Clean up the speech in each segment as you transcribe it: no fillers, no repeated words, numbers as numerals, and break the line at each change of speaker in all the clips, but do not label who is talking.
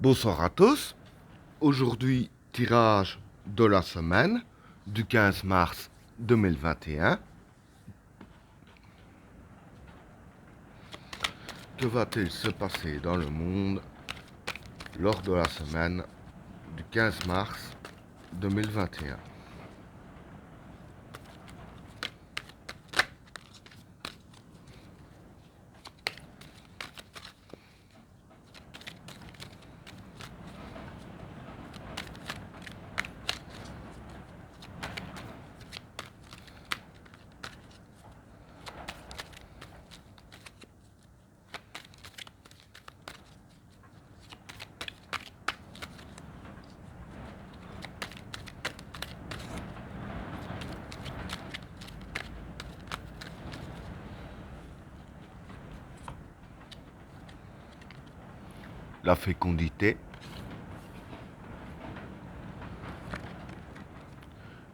Bonsoir à tous. Aujourd'hui, tirage de la semaine du 15 mars 2021. Que va-t-il se passer dans le monde lors de la semaine du 15 mars 2021? La fécondité,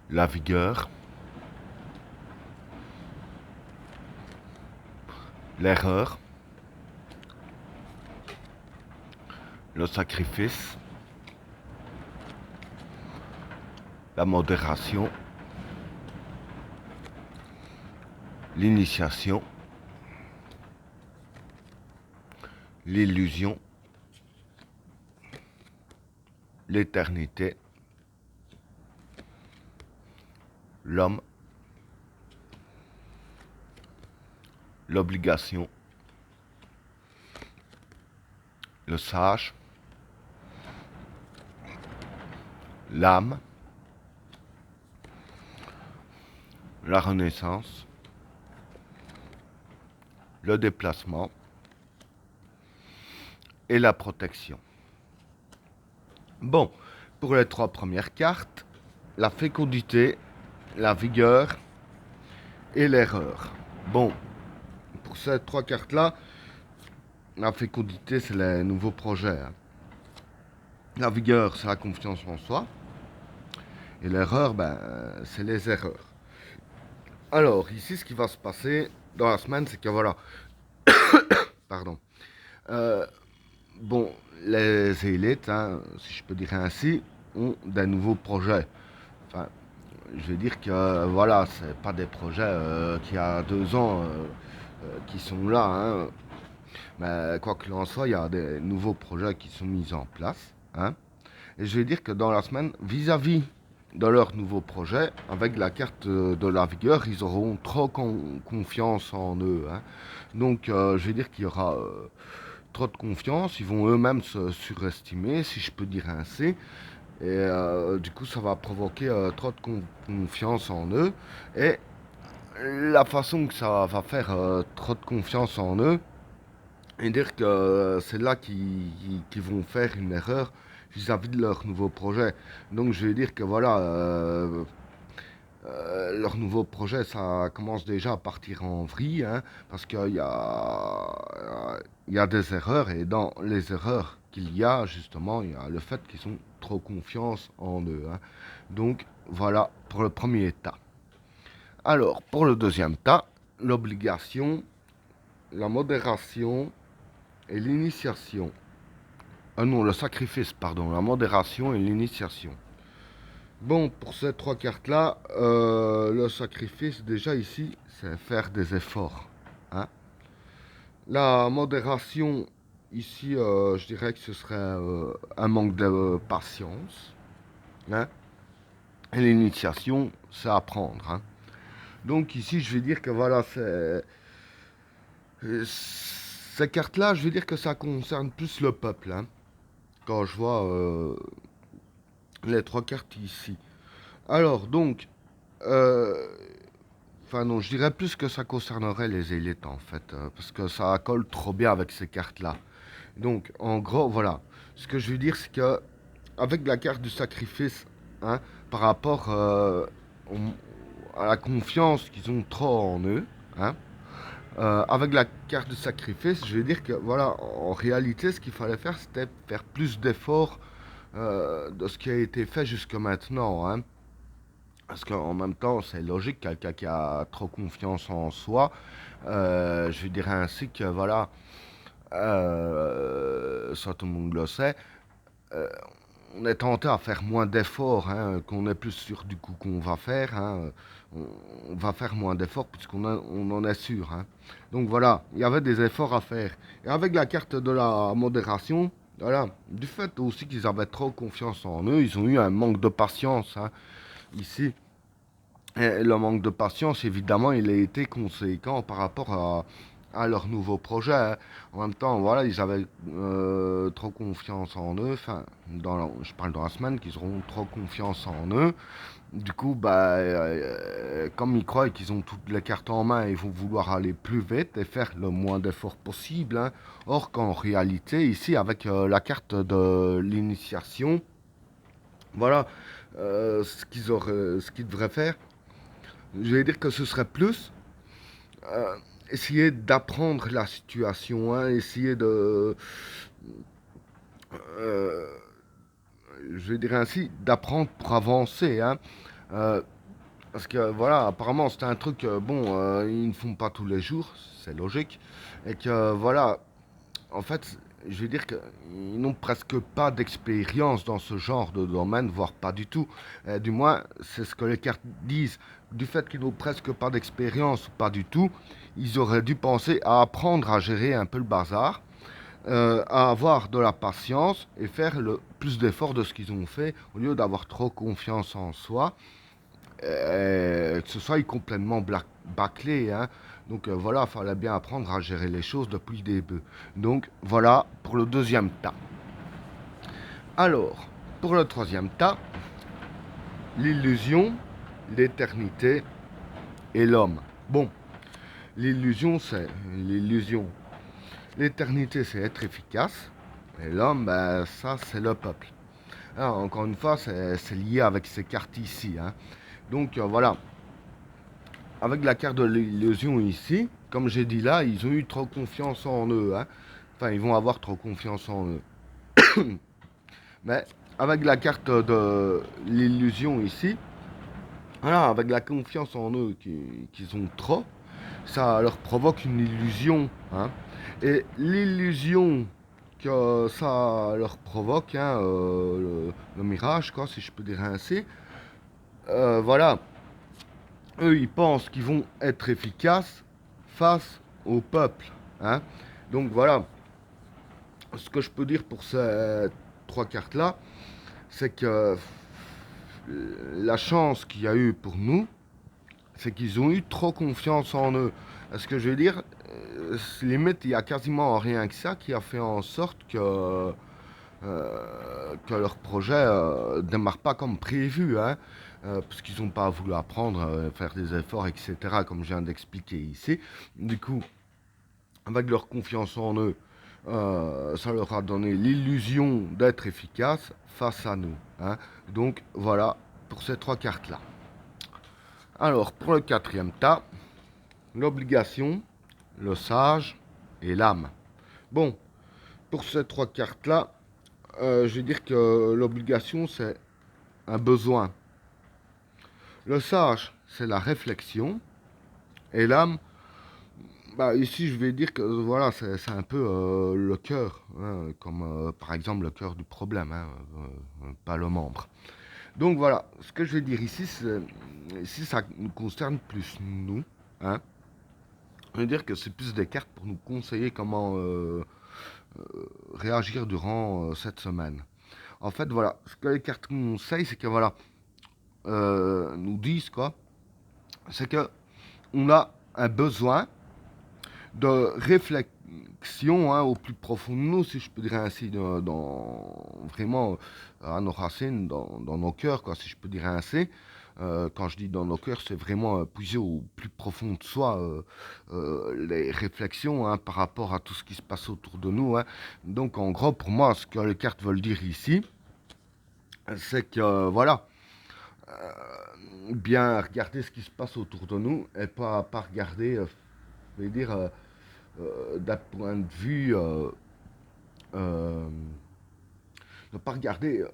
la vigueur, l'erreur, le sacrifice, la modération, l'initiation, l'illusion, l'éternité, l'homme, l'obligation, le sage, l'âme, la renaissance, le déplacement et la protection. Bon, pour les trois premières cartes, la fécondité, la vigueur et l'erreur. Bon, pour ces trois cartes-là, la fécondité, c'est les nouveaux projets. La vigueur, c'est la confiance en soi. Et l'erreur, c'est les erreurs. Alors, ici, ce qui va se passer dans la semaine, c'est que voilà. Pardon. Euh, bon, les élites, si je peux dire ainsi, ont des nouveaux projets. Enfin, je veux dire que voilà, c'est pas des projets qui a 2 ans qui sont là. Mais quoi qu'il en soit, il y a des nouveaux projets qui sont mis en place. Et je vais dire que dans la semaine, vis-à-vis de leurs nouveaux projets, avec la carte de la vigueur, ils auront trop confiance en eux. Donc, je vais dire qu'il y aura trop de confiance. Ils vont eux-mêmes se surestimer, si je peux dire ainsi. Et du coup, ça va provoquer trop de confiance en eux. Et la façon que ça va faire trop de confiance en eux, et dire que c'est là qu'ils vont faire une erreur vis-à-vis de leur nouveau projet. Donc je vais dire que voilà, leur nouveau projet, ça commence déjà à partir en vrille, parce il y a des erreurs, et dans les erreurs qu'il y a, justement, il y a le fait qu'ils ont trop confiance en eux. Donc voilà pour le premier tas. Alors, pour le deuxième tas, l'obligation, la modération et l'initiation. Ah non, le sacrifice, pardon, la modération et l'initiation. Bon, pour ces trois cartes-là, le sacrifice, déjà ici, c'est faire des efforts. La modération, ici, je dirais que ce serait un manque de patience. Hein. Et l'initiation, c'est apprendre. Donc ici, je vais dire que voilà, ces cartes-là, je vais dire que ça concerne plus le peuple. Quand je vois les trois cartes ici. Alors, donc, euh, enfin non, je dirais plus que ça concernerait les élites en fait, parce que ça colle trop bien avec ces cartes-là. Donc, en gros, voilà. Ce que je veux dire, c'est que avec la carte du sacrifice, par rapport à la confiance qu'ils ont trop en eux, avec la carte du sacrifice, je veux dire que voilà, en réalité, ce qu'il fallait faire, c'était faire plus d'efforts de ce qui a été fait jusque maintenant. Parce qu'en même temps, c'est logique, quelqu'un qui a trop confiance en soi, je dirais ainsi que voilà, ça tout le monde le sait, euh, on est tenté à faire moins d'efforts, hein, qu'on est plus sûr du coup qu'on va faire. Hein, on va faire moins d'efforts on en est sûr. Hein. Donc voilà, il y avait des efforts à faire. Et avec la carte de la modération, voilà, du fait aussi qu'ils avaient trop confiance en eux, ils ont eu un manque de patience. Hein, ici. Et le manque de patience, évidemment, il a été conséquent par rapport à leur nouveau projet. Hein. En même temps, voilà, ils avaient trop confiance en eux. Enfin, je parle dans la semaine qu'ils auront trop confiance en eux. Du coup, comme ils croient qu'ils ont toutes les cartes en main, ils vont vouloir aller plus vite et faire le moins d'efforts possible. Hein. Or qu'en réalité, ici, avec la carte de l'initiation, voilà ce qu'ils devraient faire. Je vais dire que ce serait plus euh, essayer d'apprendre la situation, hein, essayer de, euh, je vais dire ainsi, d'apprendre pour avancer. Hein. Euh, Parce que voilà, apparemment c'est un truc, ils ne font pas tous les jours, c'est logique. Et que voilà, en fait, je vais dire qu'ils n'ont presque pas d'expérience dans ce genre de domaine, voire pas du tout. Du moins, c'est ce que les cartes disent. Du fait qu'ils n'ont presque pas d'expérience, pas du tout, ils auraient dû penser à apprendre à gérer un peu le bazar, à avoir de la patience et faire le plus d'efforts de ce qu'ils ont fait, au lieu d'avoir trop confiance en soi, que ce soit complètement bâclé. Hein. Donc voilà, il fallait bien apprendre à gérer les choses depuis le début. Donc voilà pour le deuxième tas. Alors, pour le troisième tas, l'illusion, l'éternité et l'homme. Bon, l'illusion, c'est l'illusion. L'éternité, c'est être efficace. Et l'homme, ben, ça, c'est le peuple. Alors, encore une fois, c'est lié avec ces cartes ici. Hein. Donc voilà, avec la carte de l'illusion ici, comme j'ai dit là, ils ont eu trop confiance en eux. Hein. Enfin, ils vont avoir trop confiance en eux. Mais avec la carte de l'illusion ici, voilà, avec la confiance en eux qu'ils ont trop, ça leur provoque une illusion. Hein. Et l'illusion que ça leur provoque, hein, le mirage, quoi, si je peux dire ainsi, voilà, eux, ils pensent qu'ils vont être efficaces face au peuple. Hein. Donc voilà, ce que je peux dire pour ces trois cartes-là, c'est que la chance qu'il y a eu pour nous, c'est qu'ils ont eu trop confiance en eux. Ce que je veux dire, limite, il y a quasiment rien que ça qui a fait en sorte que leur projet démarre pas comme prévu, hein, parce qu'ils n'ont pas voulu apprendre, faire des efforts, etc., comme je viens d'expliquer ici. Du coup, avec leur confiance en eux, ça leur a donné l'illusion d'être efficace face à nous. Hein. Donc voilà pour ces trois cartes-là. Alors pour le quatrième tas, l'obligation, le sage et l'âme. Bon, pour ces trois cartes-là, je vais dire que l'obligation c'est un besoin. Le sage c'est la réflexion et l'âme, bah, ici, je vais dire que voilà, c'est un peu le cœur, hein, comme par exemple le cœur du problème, hein, pas le membre. Donc voilà, ce que je vais dire ici, si ça nous concerne plus nous, hein, je veux dire que c'est plus des cartes pour nous conseiller comment réagir durant cette semaine. En fait, voilà, ce que les cartes nous conseillent, c'est que voilà, nous disent quoi, c'est que on a un besoin de réflexion, hein, au plus profond de nous, si je peux dire ainsi, vraiment à nos racines, dans nos cœurs, quoi, si je peux dire ainsi. Quand je dis dans nos cœurs, c'est vraiment puiser au plus profond de soi les réflexions, hein, par rapport à tout ce qui se passe autour de nous. Hein. Donc en gros, pour moi, ce que les cartes veulent dire ici, c'est que voilà, bien regarder ce qui se passe autour de nous et pas regarder, je vais dire, d'un point de vue, euh, ne pas regarder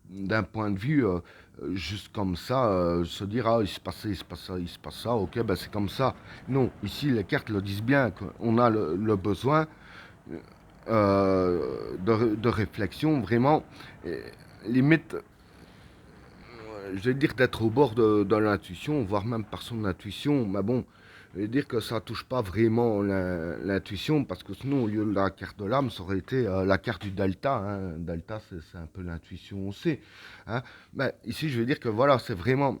d'un point de vue juste comme ça, se dire ah il se passe ça, il se passe ça, il se passe ça, ok ben c'est comme ça. Non, ici les cartes le disent bien qu'on a le besoin de réflexion, vraiment, limite, je vais dire d'être au bord de l'intuition, voire même par son intuition, mais bon, je vais dire que ça touche pas vraiment l'intuition, parce que sinon, au lieu de la carte de l'âme, ça aurait été la carte du delta, hein. Delta, c'est un peu l'intuition aussi, hein. Mais ici, je vais dire que voilà, c'est vraiment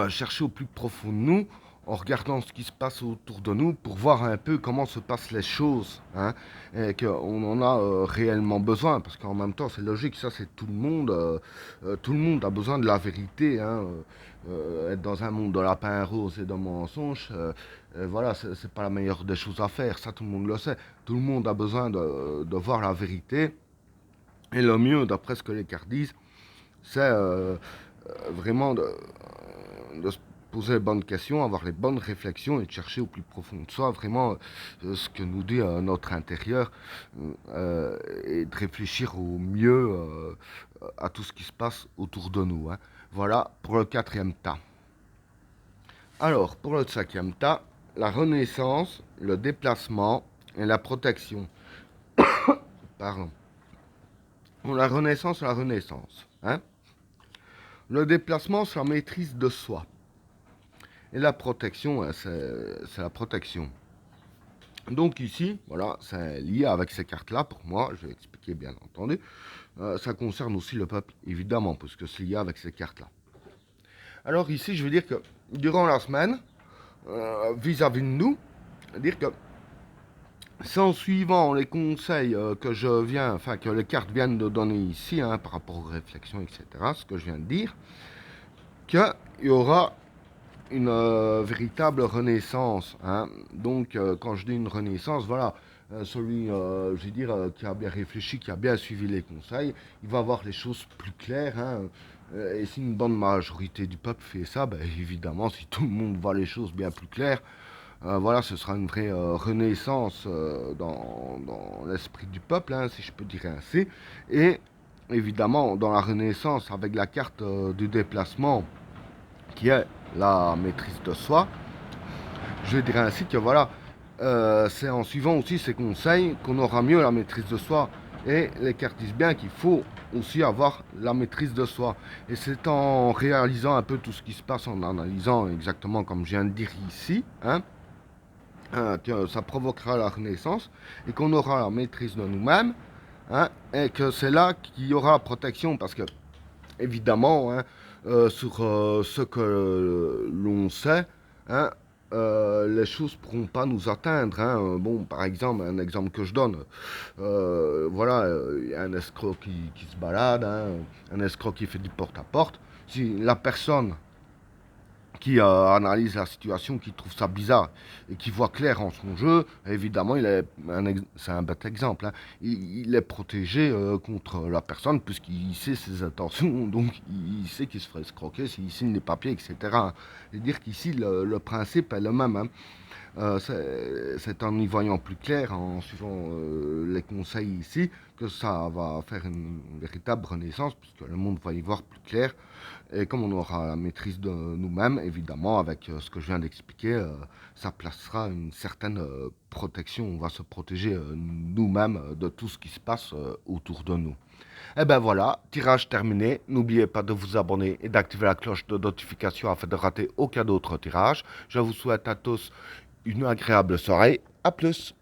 chercher au plus profond de nous, en regardant ce qui se passe autour de nous, pour voir un peu comment se passent les choses, hein, et qu'on en a réellement besoin, parce qu'en même temps, c'est logique, ça c'est tout le monde a besoin de la vérité, hein, être dans un monde de lapins roses et de mensonges, voilà, c'est pas la meilleure des choses à faire, ça tout le monde le sait, tout le monde a besoin de voir la vérité, et le mieux, d'après ce que les cartes disent, c'est vraiment de se poser les bonnes questions, avoir les bonnes réflexions et de chercher au plus profond de soi vraiment ce que nous dit notre intérieur et de réfléchir au mieux à tout ce qui se passe autour de nous, hein. Voilà pour le quatrième tas. Alors, pour le cinquième tas, la renaissance, le déplacement et la protection. Pardon. La renaissance, hein. Le déplacement, c'est la maîtrise de soi. Et la protection, c'est la protection. Donc ici, voilà, c'est lié avec ces cartes-là, pour moi, je vais expliquer bien entendu. Ça concerne aussi le peuple, évidemment, parce que c'est lié avec ces cartes-là. Alors ici, je veux dire que durant la semaine, vis-à-vis de nous, dire que c'est en suivant les conseils que les cartes viennent de donner ici, hein, par rapport aux réflexions, etc., ce que je viens de dire, qu'il y aura une véritable renaissance, hein. Donc, quand je dis une renaissance, voilà, celui, je veux dire, qui a bien réfléchi, qui a bien suivi les conseils, il va voir les choses plus claires, hein. Et si une bonne majorité du peuple fait ça, ben, évidemment, si tout le monde voit les choses bien plus claires, voilà, ce sera une vraie renaissance dans l'esprit du peuple, hein, si je peux dire ainsi. Et évidemment, dans la renaissance, avec la carte du déplacement, qui est la maîtrise de soi, je dirais ainsi que voilà, c'est en suivant aussi ces conseils qu'on aura mieux la maîtrise de soi. Et les cartes disent bien qu'il faut aussi avoir la maîtrise de soi. Et c'est en réalisant un peu tout ce qui se passe, en analysant exactement comme je viens de dire ici, hein, que ça provoquera la renaissance et qu'on aura la maîtrise de nous-mêmes, hein, et que c'est là qu'il y aura la protection, parce que évidemment, hein, sur ce que l'on sait, hein, les choses ne pourront pas nous atteindre, hein. Bon, par exemple, un exemple que je donne, voilà, il y a un escroc qui se balade, hein, un escroc qui fait du porte-à-porte. Si la personne qui analyse la situation, qui trouve ça bizarre et qui voit clair en son jeu, évidemment, c'est un bête exemple, hein, il est protégé contre la personne puisqu'il sait ses intentions, donc il sait qu'il se ferait escroquer s'il signe les papiers, etc. Et dire qu'ici, le principe est le même, hein. C'est en y voyant plus clair, en suivant les conseils ici, que ça va faire une véritable renaissance, puisque le monde va y voir plus clair. Et comme on aura la maîtrise de nous-mêmes, évidemment, avec ce que je viens d'expliquer, ça placera une certaine protection. On va se protéger nous-mêmes de tout ce qui se passe autour de nous. Et ben voilà, tirage terminé. N'oubliez pas de vous abonner et d'activer la cloche de notification afin de rater aucun autre tirage. Je vous souhaite à tous une agréable soirée. A plus!